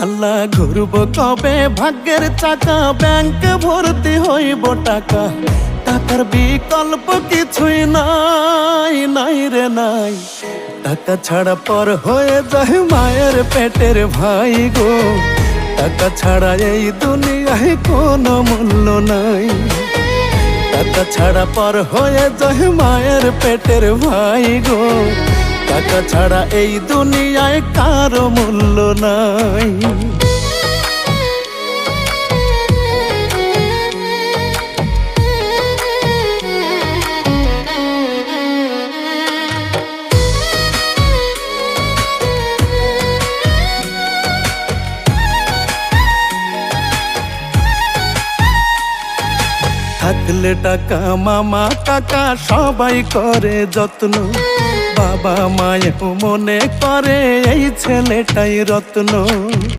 আল্লাহ ঘুরব কবে ভাগ্যের চাকা, ব্যাংক ভর্তি হইব টাকা, টাকার বিকল্প কিছুই নাই, নাই রে নাই। টাকা ছাড়া পর হয়ে যায় মায়ের পেটের ভাই গো, টাকা ছাড়া এই দুনিয়ায় কোনো মূল্য নাই। টাকা ছাড়া পর হয়ে যায় মায়ের পেটের ভাই গো, টাকা ছাড়া এই দুনিয়ায় কারো মূল্য নাই। থাকলে টাকা মামা কাকা সবাই করে যত্ন, বাবা মায়েও মনে করে এই ছেলেটাই রত্ন।